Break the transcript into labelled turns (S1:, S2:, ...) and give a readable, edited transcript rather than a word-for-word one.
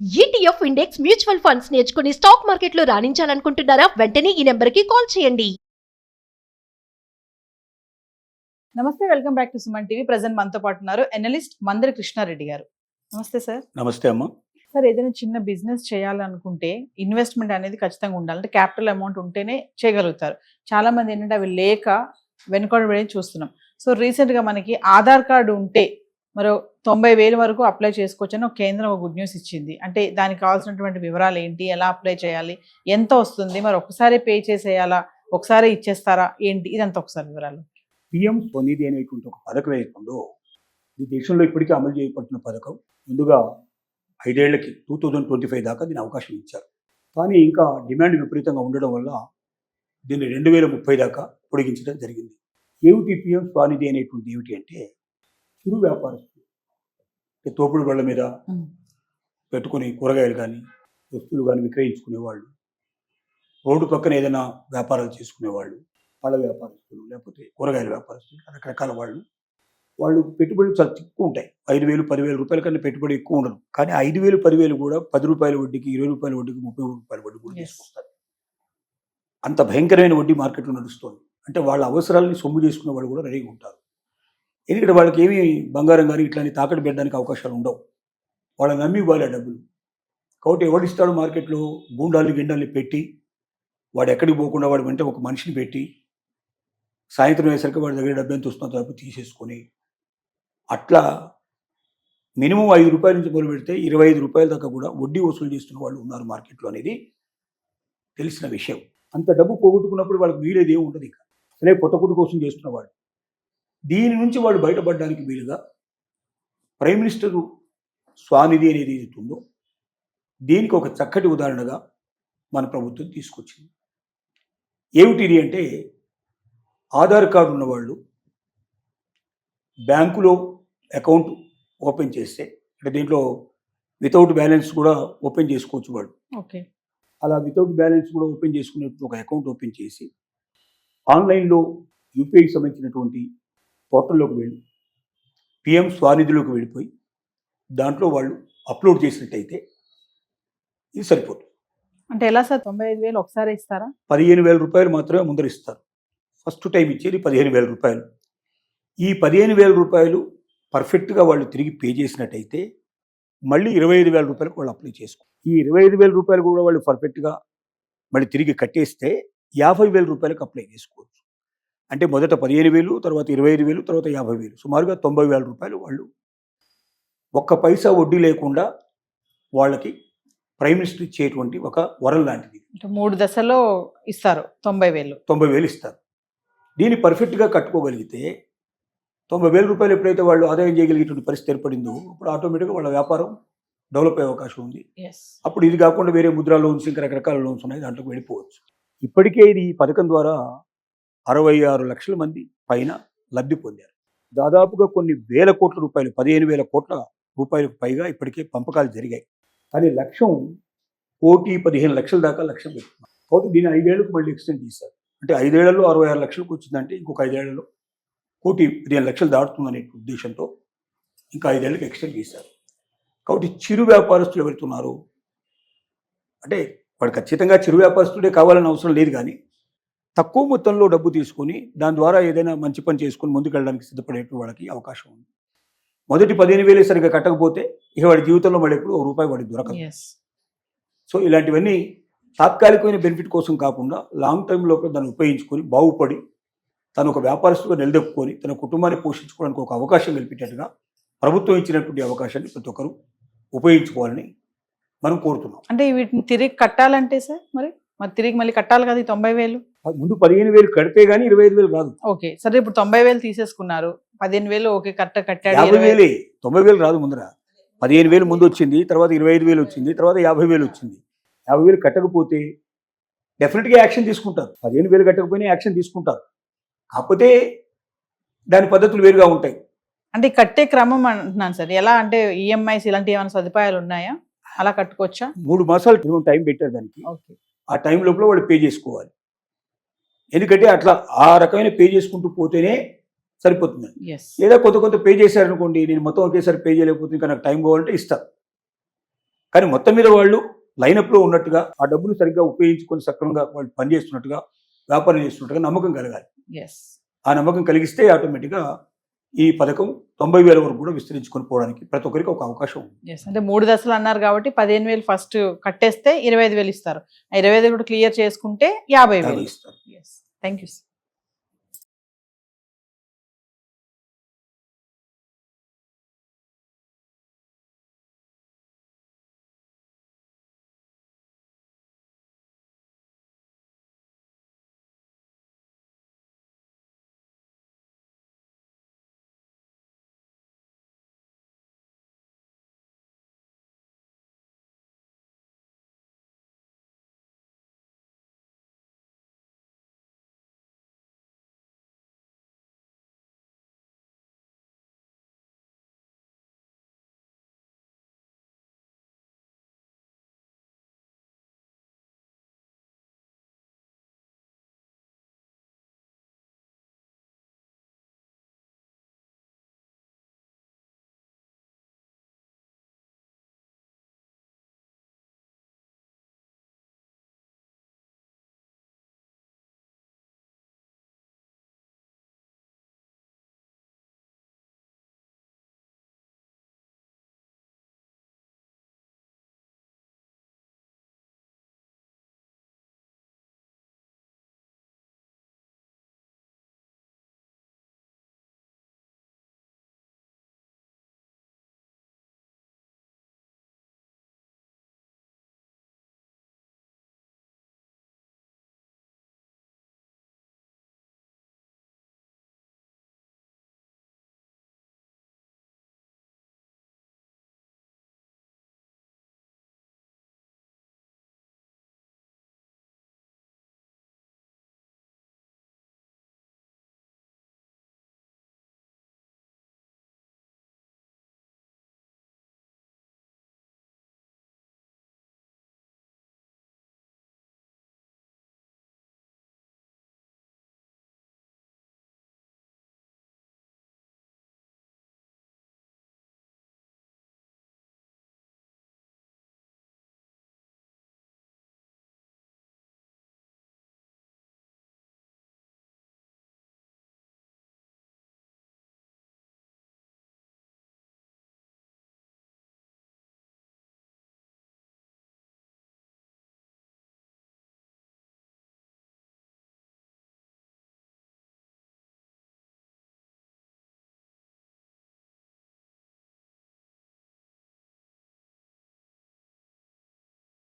S1: ETF index mutual funds నేర్చుకుని stock మార్కెట్లో రాణించాలనుకుంటున్నారా? వెంటనే ఈ నెంబర్కి కాల్ చేయండి.
S2: నమస్తే, welcome back to Suman TV. Present మనతో పాటు ఉన్నారు ఎనలిస్ట్ మందరి కృష్ణారెడ్డి గారు. నమస్తే సార్.
S3: నమస్తే అమ్మ.
S2: సార్, ఏదైనా చిన్న బిజినెస్ చేయాలనుకుంటే ఇన్వెస్ట్మెంట్ అనేది ఖచ్చితంగా ఉండాలి. అంటే క్యాపిటల్ అమౌంట్ ఉంటేనే చేయగలుగుతారు. చాలా మంది ఏంటంటే అవి లేక వెనుకబడి చూస్తున్నాం. సో రీసెంట్గా మనకి ఆధార్ కార్డు ఉంటే మరో 90,000 వరకు అప్లై చేసుకోవచ్చు అని ఒక కేంద్రం ఒక గుడ్ న్యూస్ ఇచ్చింది. అంటే దానికి కావాల్సినటువంటి వివరాలు ఏంటి, ఎలా అప్లై చేయాలి, ఎంత వస్తుంది, మరి ఒకసారి పే చేసేయాలా, ఒకసారి ఇచ్చేస్తారా ఏంటి, ఇదంతా ఒకసారి వివరాలు.
S3: పిఎం స్వనిధి అనేటువంటి ఒక పథకం ఏతుందో ఈ దేశంలో ఇప్పటికీ అమలు చేయబడుతున్న పథకం. ముందుగా 5 ఏళ్లకి 2025 దాకా దీని అవకాశం ఇచ్చారు. కానీ ఇంకా డిమాండ్ విపరీతంగా ఉండడం వల్ల దీన్ని 2030 దాకా పొడిగించడం జరిగింది. ఏమిటి పిఎం స్వనిధి అనేటువంటి ఏమిటి అంటే, చిరు వ్యాపారస్తులు, తోపుడు బళ్ళ మీద పెట్టుకుని కూరగాయలు కానీ వస్తువులు కానీ విక్రయించుకునేవాళ్ళు, రోడ్డు పక్కన ఏదైనా వ్యాపారాలు చేసుకునేవాళ్ళు, పళ్ళ వ్యాపారస్తులు, లేకపోతే కూరగాయల వ్యాపారస్తులు, రకరకాల వాళ్ళు పెట్టుబడులు చాలా ఎక్కువ ఉంటాయి. 5,000, 10,000 రూపాయల కన్నా పెట్టుబడి ఎక్కువ ఉండదు. కానీ 5,000, 10,000 కూడా 10 రూపాయల వడ్డీకి, 20 రూపాయల వడ్డీకి, 30 రూపాయల వడ్డీ కూడా తీసుకొస్తారు. అంత భయంకరమైన వడ్డీ మార్కెట్లో నడుస్తుంది. అంటే వాళ్ళ అవసరాలని సొమ్ము చేసుకునే వాళ్ళు కూడా రెడీగా ఉంటారు. ఎందుకంటే వాళ్ళకి ఏమీ బంగారం కానీ ఇట్లాంటి తాకట్టు పెట్టడానికి అవకాశాలు ఉండవు. వాళ్ళని నమ్మి ఇవ్వాలి ఆ డబ్బులు. కాబట్టి ఎవడిస్తాడు మార్కెట్లో గూండాల్ని గిండాల్ని పెట్టి, వాడు ఎక్కడికి పోకుండా వాడు వెంట ఒక మనిషిని పెట్టి, సాయంత్రం అయ్యేసరికి వాడి దగ్గర డబ్బు ఎంత వస్తుందో డబ్బు తీసేసుకొని, అట్లా మినిమం 5 రూపాయల నుంచి మొదలు పెడితే 25 రూపాయల దాకా కూడా వడ్డీ వసూలు చేస్తున్న వాళ్ళు ఉన్నారు మార్కెట్లో అనేది తెలిసిన విషయం. అంత డబ్బు పోగొట్టుకున్నప్పుడు వాళ్ళకి వీలేదే ఉండదు. ఇక అసలే పొట్టకుడు కోసం చేస్తున్నవాడు. దీని నుంచి వాళ్ళు బయటపడడానికి వీలుగా ప్రైమ్ మినిస్టర్ స్వనిధి అనేది ఏది ఉందో దీనికి ఒక చక్కటి ఉదాహరణగా మన ప్రభుత్వం తీసుకొచ్చింది. ఏమిటిది అంటే, ఆధార్ కార్డు ఉన్నవాళ్ళు బ్యాంకులో అకౌంట్ ఓపెన్ చేస్తే, అంటే దీంట్లో వితౌట్ బ్యాలెన్స్ కూడా ఓపెన్ చేసుకోవచ్చు వాడు.
S2: ఓకే.
S3: అలా వితౌట్ బ్యాలెన్స్ కూడా ఓపెన్ చేసుకునేప్పుడు ఒక అకౌంట్ ఓపెన్ చేసి ఆన్లైన్లో యూపీఐకి సంబంధించినటువంటి పోర్టల్లోకి వెళ్ళి పిఎం స్వనిధిలోకి వెళ్ళిపోయి దాంట్లో వాళ్ళు అప్లోడ్ చేసినట్టయితే ఇది సరిపోతుంది.
S2: అంటే ఎలా సార్? 95,000 ఒకసారి ఇస్తారా?
S3: 15,000 రూపాయలు మాత్రమే ముందర ఇస్తారు. ఫస్ట్ టైం ఇచ్చేది 15,000 రూపాయలు. ఈ 15,000 రూపాయలు పర్ఫెక్ట్గా వాళ్ళు తిరిగి పే చేసినట్టయితే మళ్ళీ 25,000 రూపాయలకు వాళ్ళు అప్లై చేసుకో. ఈ 25,000 రూపాయలు కూడా వాళ్ళు పర్ఫెక్ట్గా మళ్ళీ తిరిగి కట్టేస్తే 50,000 రూపాయలకు అప్లై చేసుకోవచ్చు. అంటే మొదట 15,000, తర్వాత 25,000, తర్వాత 50,000, సుమారుగా 90,000 రూపాయలు వాళ్ళు ఒక్క పైసా వడ్డీ లేకుండా వాళ్ళకి ప్రైమ్ మినిస్టర్ ఇచ్చేటువంటి ఒక వరం లాంటిది.
S2: 3 దశలో ఇస్తారు
S3: 90,000 ఇస్తారు. దీన్ని పర్ఫెక్ట్గా కట్టుకోగలిగితే 90,000 రూపాయలు ఎప్పుడైతే వాళ్ళు ఆదాయం చేయగలిగేటువంటి పరిస్థితి ఏర్పడిందో అప్పుడు ఆటోమేటిక్గా వాళ్ళ వ్యాపారం డెవలప్ అయ్యే అవకాశం ఉంది. అప్పుడు ఇది కాకుండా వేరే ముద్రా లోన్స్, ఇంకా రకరకాల లోన్స్ ఉన్నాయి, దాంట్లోకి వెళ్ళిపోవచ్చు. ఇప్పటికే ఇది ఈ పథకం ద్వారా 66 లక్షల మంది పైన లబ్ధి పొందారు. దాదాపుగా కొన్ని వేల కోట్ల రూపాయలు, 15,000 కోట్ల రూపాయలకు పైగా ఇప్పటికే పంపకాలు జరిగాయి. కానీ లక్ష్యం 1,15 లక్షల దాకా లక్ష్యం పెట్టుకున్నారు. కాబట్టి దీన్ని 5 ఏళ్లకు మళ్ళీ ఎక్స్టెండ్ చేశారు. అంటే 5 ఏళ్లలో 66 లక్షలకు వచ్చిందంటే ఇంకొక 5 ఏళ్లలో 1,15 లక్షలు దాటుతుందనే ఉద్దేశంతో ఇంకా 5 ఏళ్ళకి ఎక్స్టెండ్ చేశారు. కాబట్టి చిరు వ్యాపారస్తులు ఎవరుతున్నారు అంటే వాడు ఖచ్చితంగా చిరు వ్యాపారస్తుడే కావాలని అవసరం లేదు. కానీ తక్కువ మొత్తంలో డబ్బు తీసుకొని దాని ద్వారా ఏదైనా మంచి పని చేసుకొని ముందుకు వెళ్ళడానికి సిద్ధపడేటువంటి వాళ్ళకి అవకాశం ఉంది. మొదటి 15,000 సరిగ్గా కట్టకపోతే ఇక వాడి జీవితంలో మళ్ళీ ఎప్పుడు ₹1 వాడికి దొరకదు. సో ఇలాంటివన్నీ తాత్కాలికమైన బెనిఫిట్ కోసం కాకుండా లాంగ్ టైం లోపల దాన్ని ఉపయోగించుకొని బాగుపడి తను ఒక వ్యాపారస్తుగా నిలదొక్కుని తన కుటుంబాన్ని పోషించుకోవడానికి ఒక అవకాశం కల్పించేట్టుగా ప్రభుత్వం ఇచ్చినటువంటి అవకాశాన్ని ప్రతి ఒక్కరూ ఉపయోగించుకోవాలని మనం కోరుతున్నాం.
S2: అంటే వీటిని తిరిగి కట్టాలంటే సార్ మరి తిరిగి మళ్ళీ కట్టాలి కదా? 90,000
S3: ముందు 15,000 కడితే గానీ 25,000 రాదు.
S2: ఓకే. సరే, ఇప్పుడు 90,000 తీసేసుకున్నారు, 15,000 ఓకే కట్టాడు.
S3: 50,000, 90,000 రాదు. ముందర 15,000 ముందు వచ్చింది, తర్వాత 25,000 వచ్చింది, తర్వాత 50,000 వచ్చింది. 50,000 కట్టకపోతే డెఫినెట్గా యాక్షన్ తీసుకుంటారు. 15,000 కట్టకపోయినా యాక్షన్ తీసుకుంటారు. కాకపోతే దాని పద్ధతులు వేరుగా ఉంటాయి.
S2: అంటే కట్టే క్రమం అంటున్నాను సార్. ఎలా అంటే ఈఎంఐస్ ఇలాంటి ఏమైనా సదుపాయాలు ఉన్నాయా? అలా కట్టుకోవచ్చా? 3
S3: మాసాలు టైం పెట్టారు దానికి.
S2: ఓకే.
S3: ఆ టైం లోపల వాళ్ళు పే చేసుకోవాలి. ఎందుకంటే అట్లా ఆ రకమైన పే చేసుకుంటూ పోతేనే సరిపోతుంది. లేదా కొంత పే చేశారనుకోండి, నేను మొత్తం ఒకేసారి పే చేయలేకపోతే ఇంకా నాకు టైం కావాలంటే ఇస్తారు. కానీ మొత్తం మీద వాళ్ళు లైనప్లో ఉన్నట్టుగా ఆ డబ్బును సరిగ్గా ఉపయోగించుకొని సక్రమంగా వాళ్ళు పనిచేస్తున్నట్టుగా వ్యాపారం చేస్తున్నట్టుగా నమ్మకం కలగాలి.
S2: ఎస్.
S3: ఆ నమ్మకం కలిగిస్తే ఆటోమేటిక్గా ఈ పథకం 90,000 వరకు కూడా విస్తరించుకొని పోవడానికి ప్రతి ఒక్కరికి ఒక అవకాశం ఉంది.
S2: ఎస్, అంటే 3 దశలు అన్నారు కాబట్టి 15,000 ఫస్ట్ కట్టేస్తే 25,000 ఇస్తారు. ఆ 25,000 కూడా క్లియర్ చేసుకుంటే 50,000
S3: ఇస్తారు.
S2: ఎస్. Thank you.